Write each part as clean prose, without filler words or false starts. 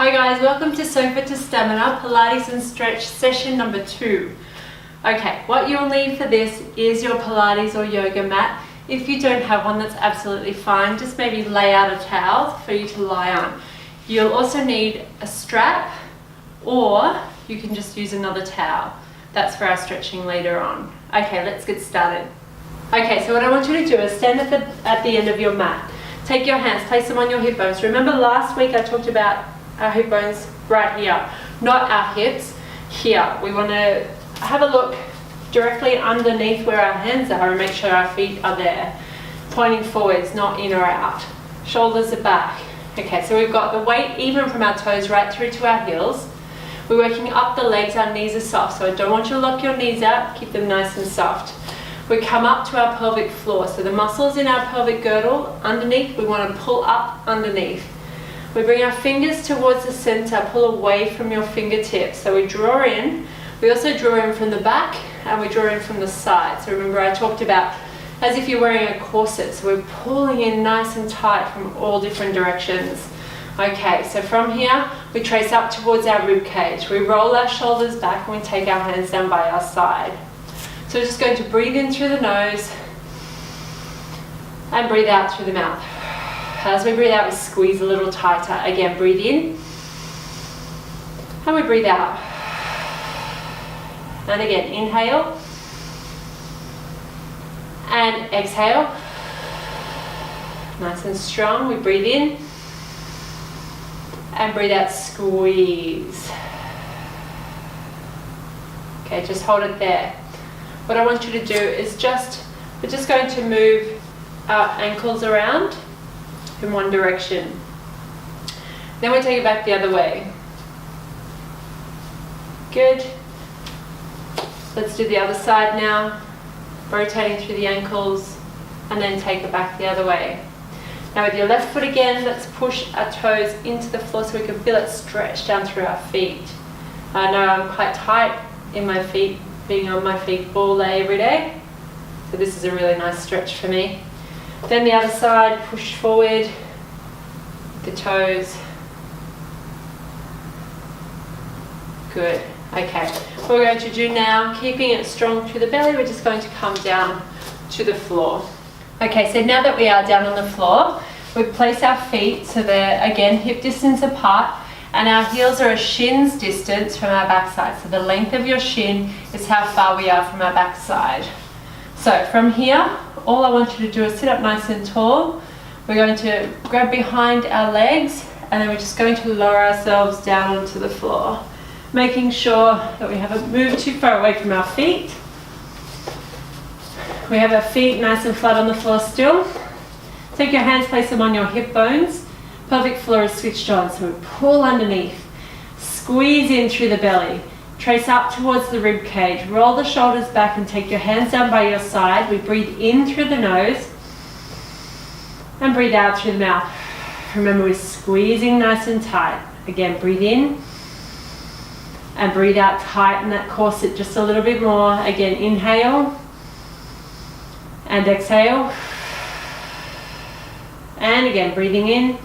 Hi guys, welcome to Sofa2Stamina Pilates and Stretch session number 2. Okay, what you'll need for this is your Pilates or yoga mat. If you don't have one, that's absolutely fine. Just maybe lay out a towel for you to lie on. You'll also need a strap, or you can just use another towel. That's for our stretching later on. Okay, let's get started. Okay, so what I want you to do is stand at the end of your mat. Take your hands, place them on your hip bones. Remember last week I talked about our hip bones right here, not our hips, here. We want to have a look directly underneath where our hands are and make sure our feet are there, pointing forwards, not in or out. Shoulders are back. Okay, so we've got the weight even from our toes right through to our heels. We're working up the legs, our knees are soft, so I don't want you to lock your knees out, keep them nice and soft. We come up to our pelvic floor, so the muscles in our pelvic girdle underneath, we want to pull up underneath. We bring our fingers towards the center, pull away from your fingertips. So we draw in, we also draw in from the back and we draw in from the side. So remember I talked about as if you're wearing a corset, so we're pulling in nice and tight from all different directions. Okay, so from here, we trace up towards our rib cage. We roll our shoulders back and we take our hands down by our side. So we're just going to breathe in through the nose and breathe out through the mouth. As we breathe out, we squeeze a little tighter. Again, breathe in and we breathe out. And again, inhale and exhale. Nice and strong. We breathe in and breathe out, squeeze. Okay, just hold it there. What I want you to do is we're just going to move our ankles around in one direction. Then we take it back the other way. Good. Let's do the other side now. Rotating through the ankles and then take it back the other way. Now with your left foot again, let's push our toes into the floor so we can feel it stretch down through our feet. I know I'm quite tight in my feet, being on my feet all day, every day. So this is a really nice stretch for me. Then the other side, push forward, the toes. Good, okay. What we're going to do now, keeping it strong through the belly, we're just going to come down to the floor. Okay, so now that we are down on the floor, we place our feet so they're, again, hip distance apart, and our heels are a shin's distance from our backside. So the length of your shin is how far we are from our backside. So from here, all I want you to do is sit up nice and tall. We're going to grab behind our legs and then we're just going to lower ourselves down onto the floor, making sure that we haven't moved too far away from our feet. We have our feet nice and flat on the floor still. Take your hands, place them on your hip bones. Pelvic floor is switched on, so we pull underneath, squeeze in through the belly, trace up towards the rib cage, roll the shoulders back and take your hands down by your side. We breathe in through the nose and breathe out through the mouth. Remember, we're squeezing nice and tight. Again, breathe in and breathe out, tighten that corset just a little bit more. Again, inhale and exhale. And again, breathing in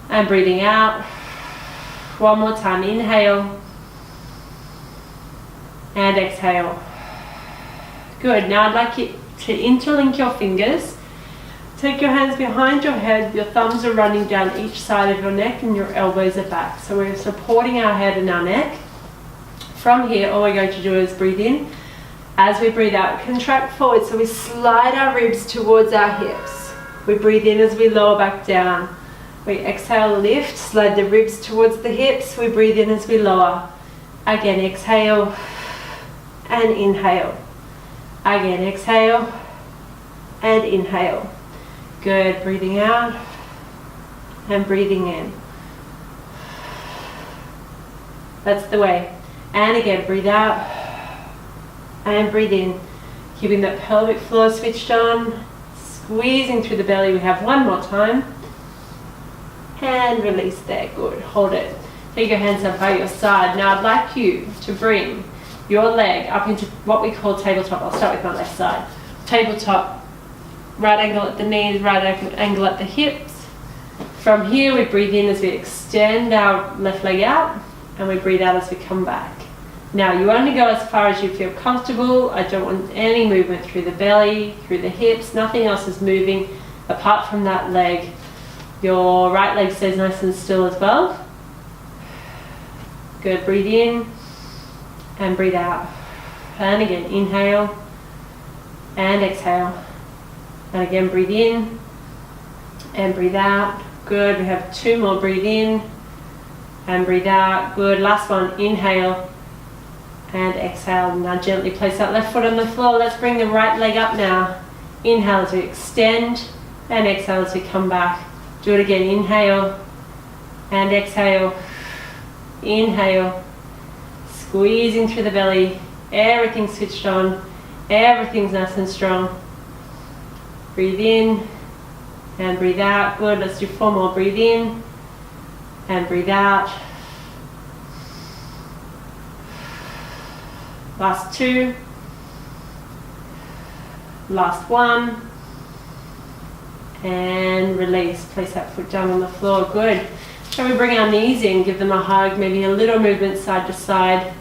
and breathing out. One more time, inhale and exhale. Good, now I'd like you to interlink your fingers. Take your hands behind your head, your thumbs are running down each side of your neck and your elbows are back. So we're supporting our head and our neck. From here, all we're going to do is breathe in. As we breathe out, contract forward, so we slide our ribs towards our hips. We breathe in as we lower back down. We exhale, lift, slide the ribs towards the hips. We breathe in as we lower. Again, exhale and inhale. Again, exhale and inhale. Good, breathing out and breathing in. That's the way. And again, breathe out and breathe in. Keeping that pelvic floor switched on, squeezing through the belly. We have one more time. And release there, good, hold it. Take your hands up by your side. Now I'd like you to bring your leg up into what we call tabletop. I'll start with my left side. Tabletop, right angle at the knees, right angle at the hips. From here, we breathe in as we extend our left leg out, and we breathe out as we come back. Now, you only go as far as you feel comfortable. I don't want any movement through the belly, through the hips. Nothing else is moving apart from that leg. Your right leg stays nice and still as well. Good. Breathe in and breathe out. And again, inhale and exhale. And again, breathe in and breathe out. Good. We have 2 more. Breathe in and breathe out. Good. Last one. Inhale and exhale. Now gently place that left foot on the floor. Let's bring the right leg up now. Inhale as we extend and exhale as we come back. Do it again. Inhale and exhale. Inhale. Squeezing through the belly. Everything's switched on. Everything's nice and strong. Breathe in and breathe out. Good. Let's do 4 more. Breathe in and breathe out. Last 2. Last 1. And release. Place that foot down on the floor. Good. Shall we bring our knees in, give them a hug, maybe a little movement side to side.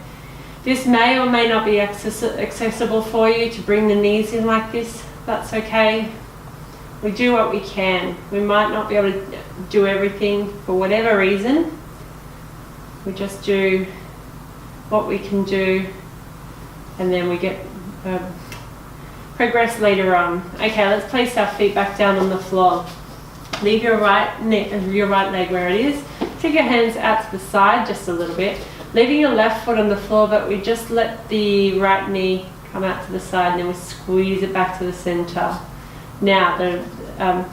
This may or may not be accessible for you to bring the knees in like this. That's okay. We do what we can. We might not be able to do everything for whatever reason. We just do what we can do, and then we get progress later on. Okay, let's place our feet back down on the floor. Leave your right leg where it is. Take your hands out to the side just a little bit, leaving your left foot on the floor, but we just let the right knee come out to the side, and then we squeeze it back to the center. Now, that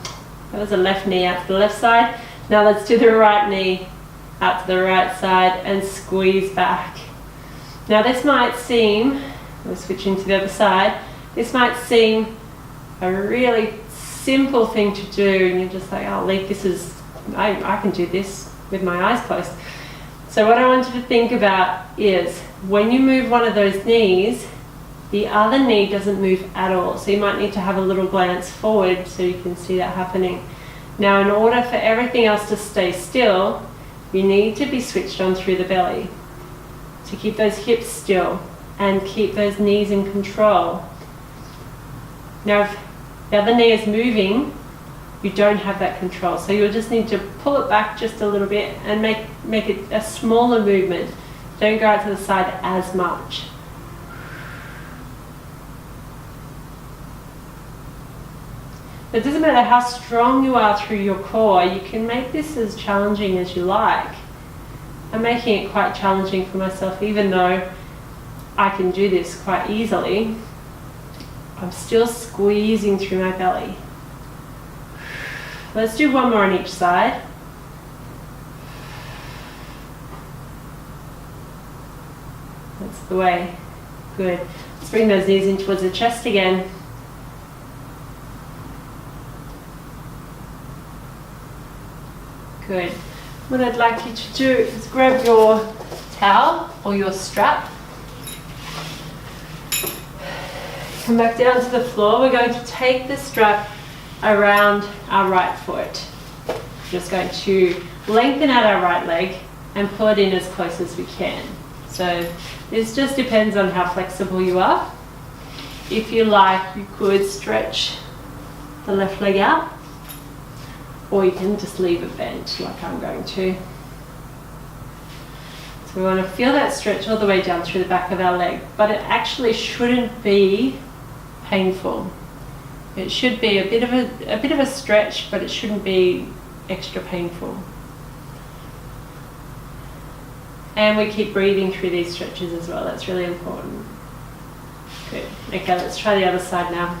was the left knee out to the left side. Now let's do the right knee out to the right side and squeeze back. Now this might seem, we're switching to the other side, this might seem a really simple thing to do, and you're just like, oh, Lee, I can do this with my eyes closed. So what I want you to think about is, when you move one of those knees, the other knee doesn't move at all. So you might need to have a little glance forward so you can see that happening. Now, in order for everything else to stay still, you need to be switched on through the belly to keep those hips still and keep those knees in control. Now, if the other knee is moving, you don't have that control. So you'll just need to pull it back just a little bit and make it a smaller movement. Don't go out to the side as much. It doesn't matter how strong you are through your core, you can make this as challenging as you like. I'm making it quite challenging for myself, even though I can do this quite easily. I'm still squeezing through my belly. Let's do 1 more on each side. That's the way. Good. Let's bring those knees in towards the chest again. Good. What I'd like you to do is grab your towel or your strap. Come back down to the floor. We're going to take the strap around our right foot. Just going to lengthen out our right leg and pull it in as close as we can. So this just depends on how flexible you are. If you like, you could stretch the left leg out, or you can just leave it bent like I'm going to. So we want to feel that stretch all the way down through the back of our leg, but it actually shouldn't be painful. It should be a bit of a stretch, but it shouldn't be extra painful. And we keep breathing through these stretches as well. That's really important. Good. Okay, let's try the other side now.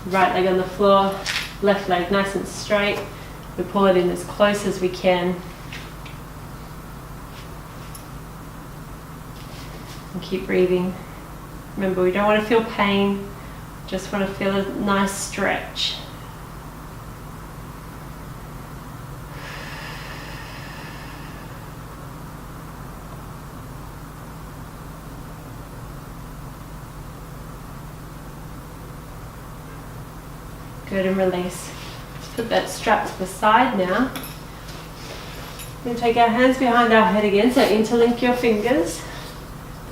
Right leg on the floor, left leg nice and straight. We pull it in as close as we can. And keep breathing. Remember, we don't want to feel pain, just want to feel a nice stretch. Good, and release. Let's put that strap to the side now. We'll take our hands behind our head again, so interlink your fingers.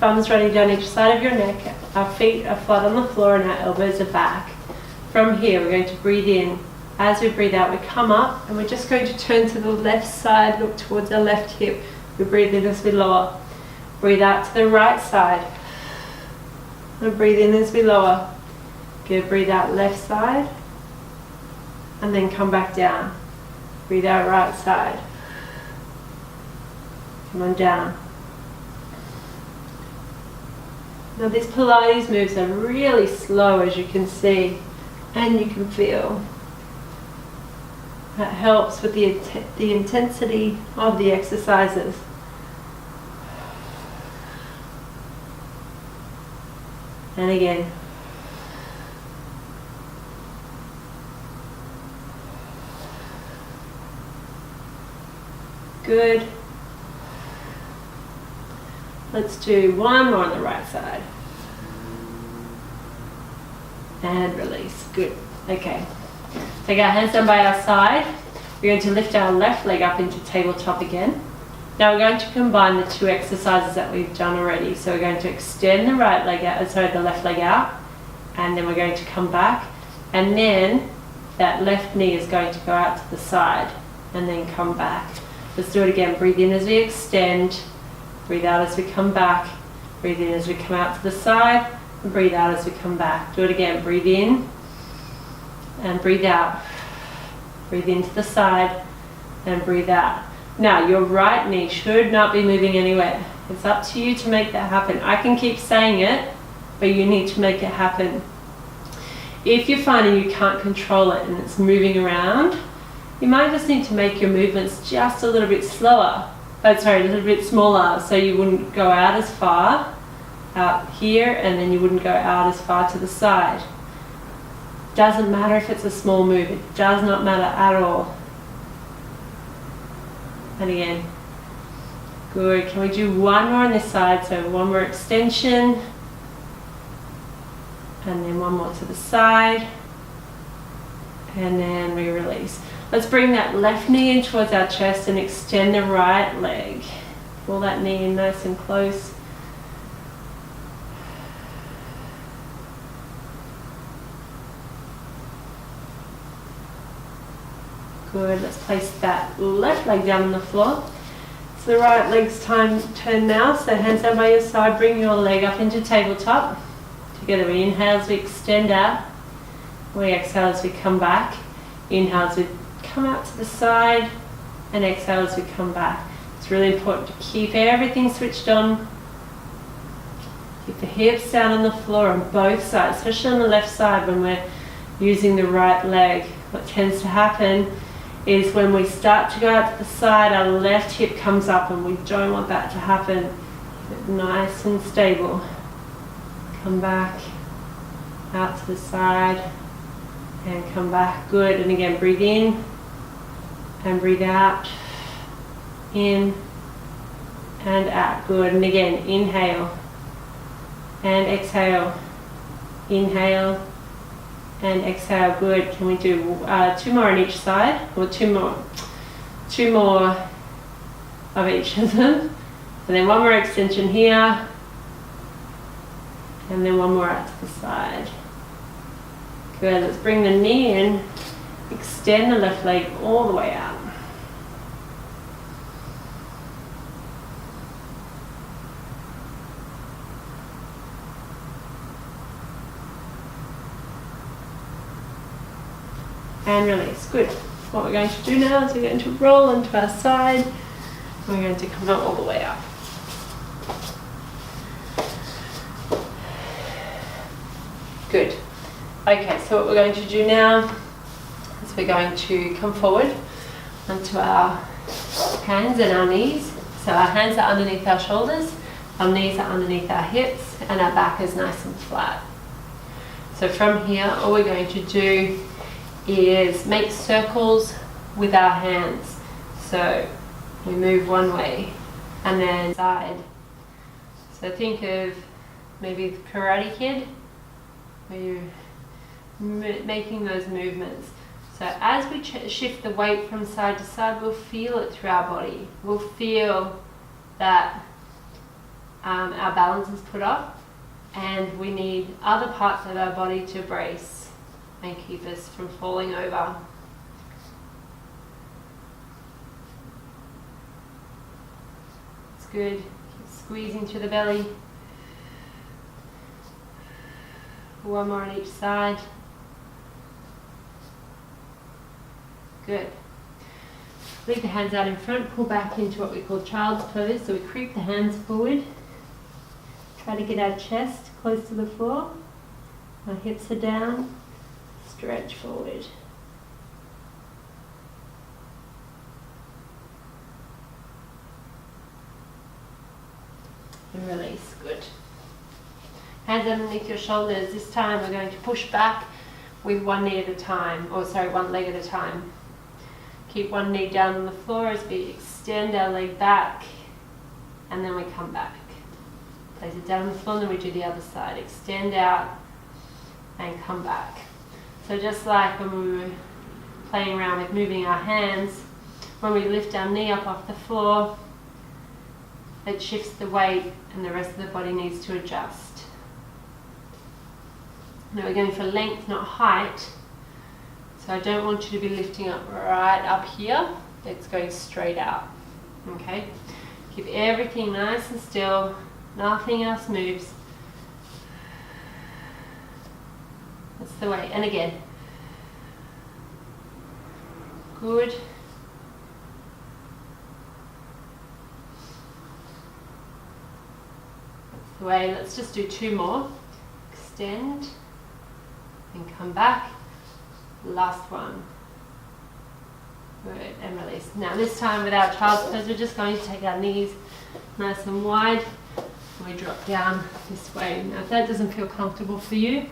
Thumbs running down each side of your neck. Our feet are flat on the floor and our elbows are back. From here, we're going to breathe in. As we breathe out, we come up and we're just going to turn to the left side, look towards our left hip. We breathe in as we lower. Breathe out to the right side. And breathe in as we lower. Good, breathe out left side. And then come back down. Breathe out right side. Come on down. Now these Pilates moves are really slow, as you can see and you can feel. That helps with the intensity of the exercises. And again. Good. Let's do one more on the right side. And release. Good. Okay. Take our hands down by our side. We're going to lift our left leg up into tabletop again. Now we're going to combine the two exercises that we've done already. So we're going to extend the right leg out, the left leg out, and then we're going to come back, and then that left knee is going to go out to the side and then come back. Let's do it again. Breathe in as we extend, breathe out as we come back, breathe in as we come out to the side, and breathe out as we come back. Do it again. Breathe in and breathe out. Breathe into the side and breathe out. Now, your right knee should not be moving anywhere. It's up to you to make that happen. I can keep saying it, but you need to make it happen. If you're finding you can't control it and it's moving around, you might just need to make your movements just a little bit slower. A little bit smaller, so you wouldn't go out as far out here, and then you wouldn't go out as far to the side. Doesn't matter if it's a small move, it does not matter at all. And again, good. Can we do one more on this side? So one more extension, and then one more to the side, and then we release. Let's bring that left knee in towards our chest and extend the right leg. Pull that knee in nice and close. Good, let's place that left leg down on the floor. It's the right leg's turn now, so hands down by your side, bring your leg up into tabletop. Together we inhale as we extend out. We exhale as we come back. Inhale as we come out to the side, and exhale as we come back. It's really important to keep everything switched on. Keep the hips down on the floor on both sides, especially on the left side when we're using the right leg. What tends to happen is when we start to go out to the side, our left hip comes up, and we don't want that to happen. Keep it nice and stable. Come back, out to the side, and come back. Good. And again, breathe in and breathe out. In and out. Good. And again, inhale and exhale. Inhale and exhale. Good. Can we do two more on each side, or two more of each of them, and then one more extension here, and then one more out to the side. Good. Let's bring the knee in, extend the left leg all the way out. And release. Good. What we're going to do now is we're going to roll into our side. We're going to come out all the way up. Good. Okay, so what we're going to do now is we're going to come forward onto our hands and our knees. So our hands are underneath our shoulders, our knees are underneath our hips, and our back is nice and flat. So from here, all we're going to do is make circles with our hands. So we move one way and then side. So think of maybe the Karate Kid, where you making those movements. So as we shift the weight from side to side, we'll feel it through our body. We'll feel that our balance is put off, and we need other parts of our body to brace and keep us from falling over. It's good. Keep squeezing through the belly. One more on each side. Good. Leave the hands out in front, pull back into what we call child's pose. So we creep the hands forward. Try to get our chest close to the floor. Our hips are down. Stretch forward. And release. Good. Hands underneath your shoulders. This time we're going to push back with one knee at a time, one leg at a time. Keep one knee down on the floor as we extend our leg back, and then we come back. Place it down on the floor, and then we do the other side. Extend out and come back. So just like when we were playing around with moving our hands, when we lift our knee up off the floor, it shifts the weight and the rest of the body needs to adjust. Now we're going for length, not height. So I don't want you to be lifting up right up here. It's going straight out. Okay? Keep everything nice and still. Nothing else moves. That's the way. And again. Good. That's the way. Let's just do two more. Extend and come back. Last one. Good, and release. Now this time with our child's pose, we're just going to take our knees nice and wide. We drop down this way. Now if that doesn't feel comfortable for you,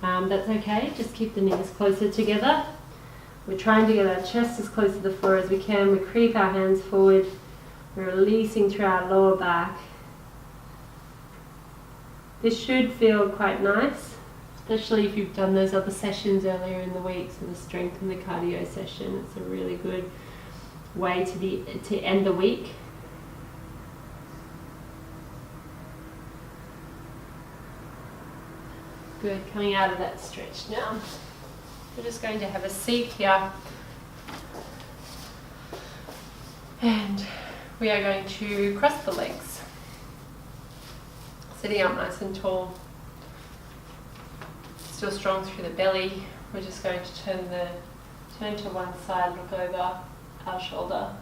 that's okay. Just keep the knees closer together. We're trying to get our chest as close to the floor as we can. We creep our hands forward. We're releasing through our lower back. This should feel quite nice, especially if you've done those other sessions earlier in the week, so the strength and the cardio session. It's a really good way to end the week. Good, coming out of that stretch now. We're just going to have a seat here. And we are going to cross the legs. Sitting up nice and tall. Still strong through the belly. We're just going to turn to one side, look over our shoulder.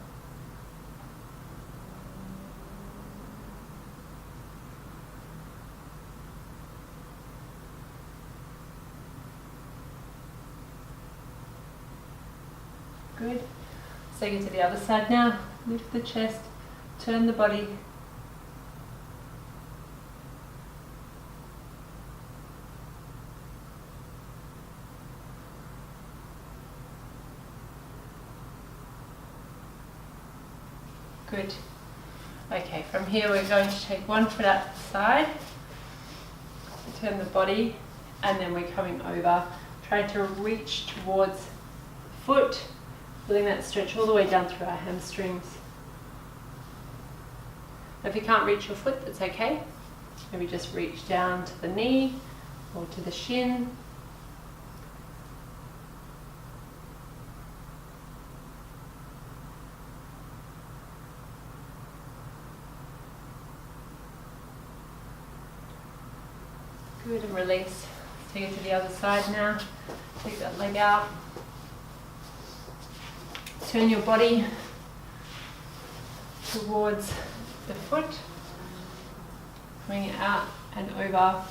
Good. Let's take it to the other side now. Lift the chest, turn the body. Good. Okay, from here we're going to take one foot out to the side, turn the body, and then we're coming over, trying to reach towards the foot, feeling that stretch all the way down through our hamstrings. If you can't reach your foot, that's okay. Maybe just reach down to the knee or to the shin. Good, and release. Take it to the other side now. Take that leg out. Turn your body towards the foot. Bring it out and over.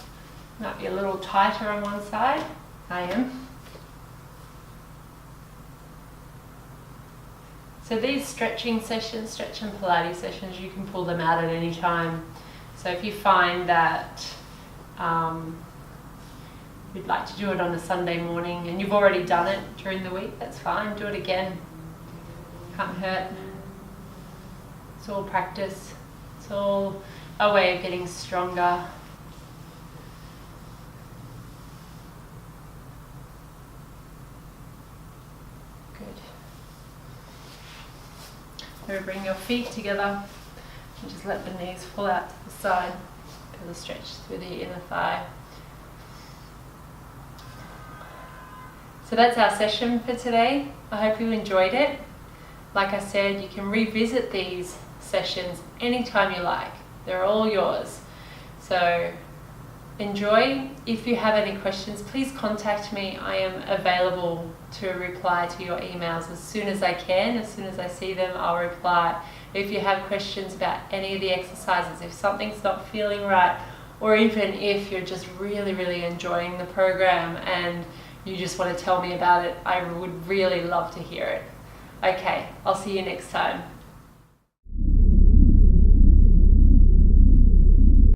Might be a little tighter on one side. I am. So these stretching sessions, stretch and Pilates sessions, you can pull them out at any time. So if you find that you'd like to do it on a Sunday morning and you've already done it during the week, that's fine. Do it again. Can't hurt. It's all practice. It's all a way of getting stronger. So bring your feet together and just let the knees fall out to the side. Feel the stretch through the inner thigh. So that's our session for today. I hope you enjoyed it. Like I said, you can revisit these sessions anytime you like. They're all yours. So enjoy. If you have any questions, please contact me. I am available to reply to your emails as soon as I can. As soon as I see them, I'll reply. If you have questions about any of the exercises, if something's not feeling right, or even if you're just really enjoying the program and you just want to tell me about it, I would really love to hear it. Okay, I'll see you next time.